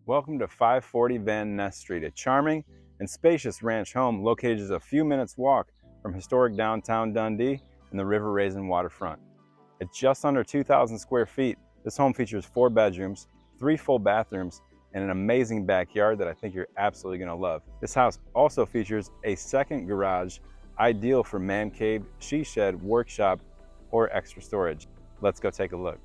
Welcome to 540 Van Ness Street, a charming and spacious ranch home located just a few minutes walk from historic downtown Dundee and the River Raisin Waterfront. At just under 2,000 square feet, this home features 4 bedrooms, 3 full bathrooms, and an amazing backyard that I think you're absolutely going to love. This house also features a second garage, ideal for man cave, she shed, workshop, or extra storage. Let's go take a look.